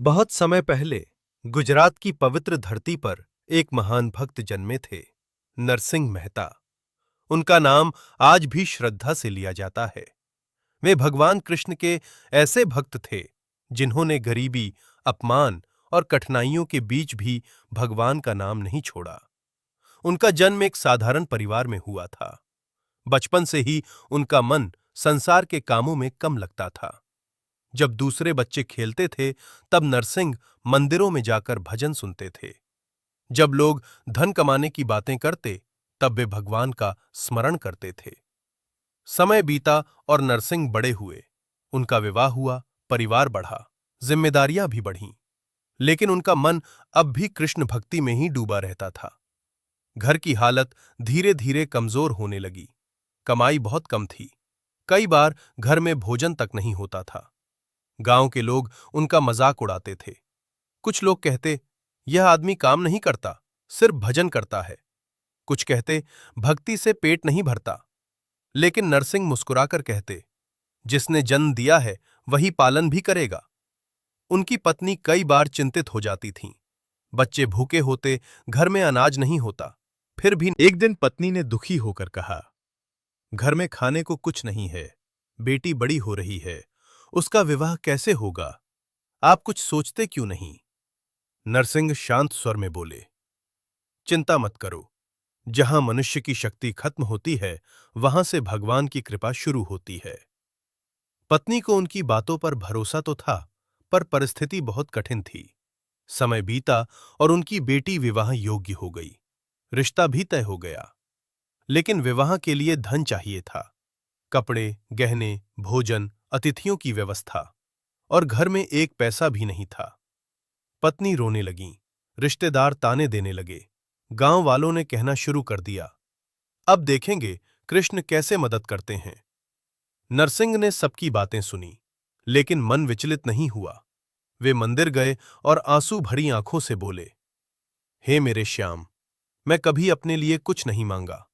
बहुत समय पहले गुजरात की पवित्र धरती पर एक महान भक्त जन्मे थे, नरसिंह मेहता। उनका नाम आज भी श्रद्धा से लिया जाता है। वे भगवान कृष्ण के ऐसे भक्त थे जिन्होंने गरीबी, अपमान और कठिनाइयों के बीच भी भगवान का नाम नहीं छोड़ा। उनका जन्म एक साधारण परिवार में हुआ था। बचपन से ही उनका मन संसार के कामों में कम लगता था। जब दूसरे बच्चे खेलते थे, तब नरसिंह मंदिरों में जाकर भजन सुनते थे। जब लोग धन कमाने की बातें करते, तब वे भगवान का स्मरण करते थे। समय बीता और नरसिंह बड़े हुए। उनका विवाह हुआ, परिवार बढ़ा, जिम्मेदारियां भी बढ़ीं। लेकिन उनका मन अब भी कृष्ण भक्ति में ही डूबा रहता था। घर की हालत धीरे धीरे कमजोर होने लगी। कमाई बहुत कम थी। कई बार घर में भोजन तक नहीं होता था। गांव के लोग उनका मजाक उड़ाते थे। कुछ लोग कहते, यह आदमी काम नहीं करता, सिर्फ भजन करता है। कुछ कहते, भक्ति से पेट नहीं भरता। लेकिन नरसिंह मुस्कुराकर कहते, जिसने जन्म दिया है वही पालन भी करेगा। उनकी पत्नी कई बार चिंतित हो जाती थीं। बच्चे भूखे होते, घर में अनाज नहीं होता। फिर भी एक दिन पत्नी ने दुखी होकर कहा, घर में खाने को कुछ नहीं है, बेटी बड़ी हो रही है, उसका विवाह कैसे होगा? आप कुछ सोचते क्यों नहीं? नरसिंह शांत स्वर में बोले, चिंता मत करो। जहां मनुष्य की शक्ति खत्म होती है, वहां से भगवान की कृपा शुरू होती है। पत्नी को उनकी बातों पर भरोसा तो था, पर परिस्थिति बहुत कठिन थी। समय बीता और उनकी बेटी विवाह योग्य हो गई। रिश्ता भी तय हो गया। लेकिन विवाह के लिए धन चाहिए था। कपड़े, गहने, भोजन, अतिथियों की व्यवस्था, और घर में एक पैसा भी नहीं था। पत्नी रोने लगी। रिश्तेदार ताने देने लगे। गांव वालों ने कहना शुरू कर दिया, अब देखेंगे कृष्ण कैसे मदद करते हैं। नरसिंह ने सबकी बातें सुनी, लेकिन मन विचलित नहीं हुआ। वे मंदिर गए और आंसू भरी आंखों से बोले, हे मेरे श्याम, मैं कभी अपने लिए कुछ नहीं मांगा।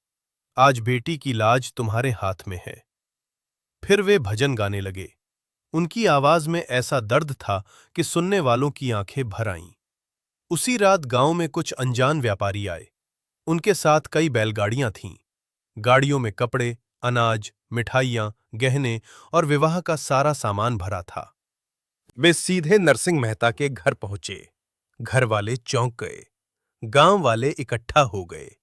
आज बेटी की लाज तुम्हारे हाथ में है। फिर वे भजन गाने लगे। उनकी आवाज में ऐसा दर्द था कि सुनने वालों की आंखें भर आईं। उसी रात गांव में कुछ अनजान व्यापारी आए। उनके साथ कई बैलगाड़ियां थीं। गाड़ियों में कपड़े, अनाज, मिठाइयां, गहने और विवाह का सारा सामान भरा था। वे सीधे नरसिंह मेहता के घर पहुंचे। घर वाले चौंक गए। गांव वाले इकट्ठा हो गए।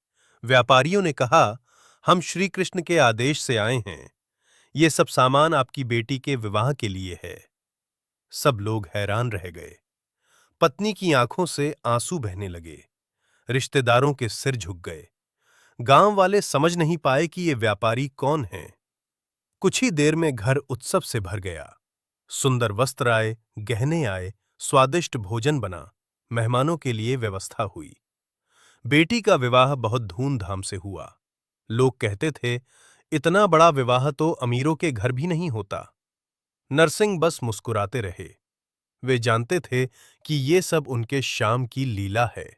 व्यापारियों ने कहा, हम श्री कृष्ण के आदेश से आए हैं। ये सब सामान आपकी बेटी के विवाह के लिए है। सब लोग हैरान रह गए। पत्नी की आंखों से आंसू बहने लगे। रिश्तेदारों के सिर झुक गए। गांव वाले समझ नहीं पाए कि ये व्यापारी कौन हैं। कुछ ही देर में घर उत्सव से भर गया। सुंदर वस्त्र आए, गहने आए, स्वादिष्ट भोजन बना, मेहमानों के लिए व्यवस्था हुई। बेटी का विवाह बहुत धूमधाम से हुआ। लोग कहते थे, इतना बड़ा विवाह तो अमीरों के घर भी नहीं होता। नरसिंह बस मुस्कुराते रहे। वे जानते थे कि ये सब उनके श्याम की लीला है।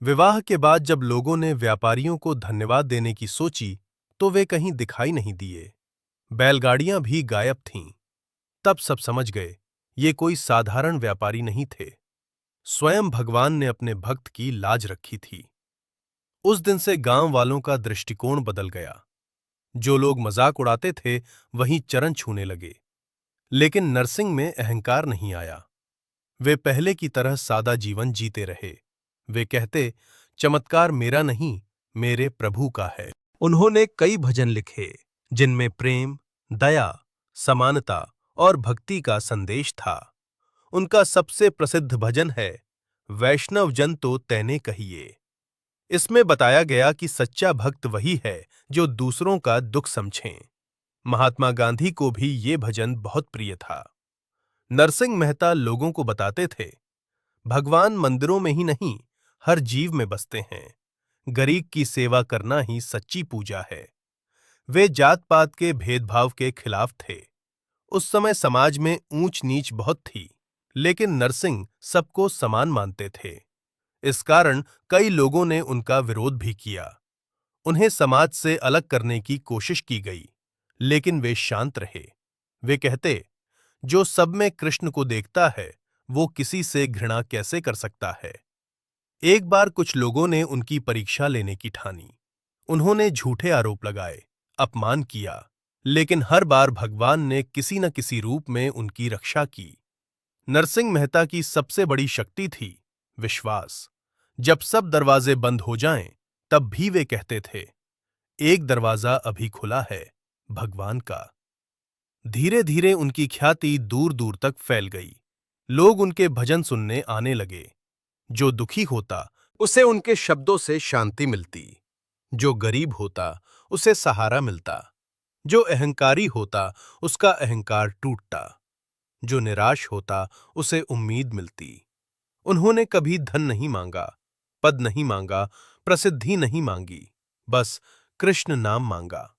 विवाह के बाद जब लोगों ने व्यापारियों को धन्यवाद देने की सोची, तो वे कहीं दिखाई नहीं दिए। बैलगाड़ियां भी गायब थीं। तब सब समझ गए, ये कोई साधारण व्यापारी नहीं थे। स्वयं भगवान ने अपने भक्त की लाज रखी थी। उस दिन से गांव वालों का दृष्टिकोण बदल गया। जो लोग मजाक उड़ाते थे, वहीं चरण छूने लगे। लेकिन नरसिंह में अहंकार नहीं आया। वे पहले की तरह सादा जीवन जीते रहे। वे कहते, चमत्कार मेरा नहीं, मेरे प्रभु का है। उन्होंने कई भजन लिखे, जिनमें प्रेम, दया, समानता और भक्ति का संदेश था। उनका सबसे प्रसिद्ध भजन है, वैष्णव जन तो तैने कहिए। इसमें बताया गया कि सच्चा भक्त वही है जो दूसरों का दुख समझे। महात्मा गांधी को भी ये भजन बहुत प्रिय था। नरसिंह मेहता लोगों को बताते थे, भगवान मंदिरों में ही नहीं, हर जीव में बसते हैं। गरीब की सेवा करना ही सच्ची पूजा है। वे जात पात के भेदभाव के खिलाफ थे। उस समय समाज में ऊंच नीच बहुत थी, लेकिन नरसिंह सबको समान मानते थे। इस कारण कई लोगों ने उनका विरोध भी किया। उन्हें समाज से अलग करने की कोशिश की गई, लेकिन वे शांत रहे। वे कहते, जो सब में कृष्ण को देखता है, वो किसी से घृणा कैसे कर सकता है। एक बार कुछ लोगों ने उनकी परीक्षा लेने की ठानी। उन्होंने झूठे आरोप लगाए, अपमान किया, लेकिन हर बार भगवान ने किसी न किसी रूप में उनकी रक्षा की। नरसिंह मेहता की सबसे बड़ी शक्ति थी विश्वास। जब सब दरवाजे बंद हो जाएं, तब भी वे कहते थे, एक दरवाजा अभी खुला है, भगवान का। धीरे धीरे उनकी ख्याति दूर दूर तक फैल गई। लोग उनके भजन सुनने आने लगे। जो दुखी होता, उसे उनके शब्दों से शांति मिलती। जो गरीब होता, उसे सहारा मिलता। जो अहंकारी होता, उसका अहंकार टूटता। जो निराश होता, उसे उम्मीद मिलती। उन्होंने कभी धन नहीं मांगा, पद नहीं मांगा, प्रसिद्धि नहीं मांगी, बस कृष्ण नाम मांगा।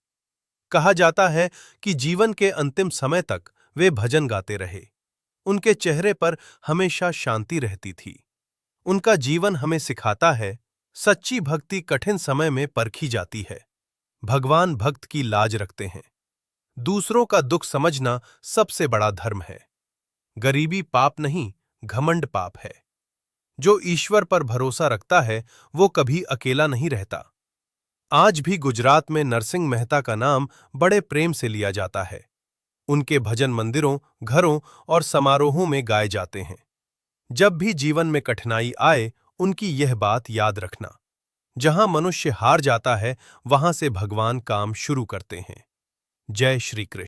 कहा जाता है कि जीवन के अंतिम समय तक वे भजन गाते रहे। उनके चेहरे पर हमेशा शांति रहती थी। उनका जीवन हमें सिखाता है, सच्ची भक्ति कठिन समय में परखी जाती है। भगवान भक्त की लाज रखते हैं। दूसरों का दुख समझना सबसे बड़ा धर्म है। गरीबी पाप नहीं, घमंड पाप है। जो ईश्वर पर भरोसा रखता है, वो कभी अकेला नहीं रहता। आज भी गुजरात में नरसिंह मेहता का नाम बड़े प्रेम से लिया जाता है। उनके भजन मंदिरों, घरों और समारोहों में गाए जाते हैं। जब भी जीवन में कठिनाई आए, उनकी यह बात याद रखना, जहां मनुष्य हार जाता है, वहां से भगवान काम शुरू करते हैं। जय श्री कृष्ण।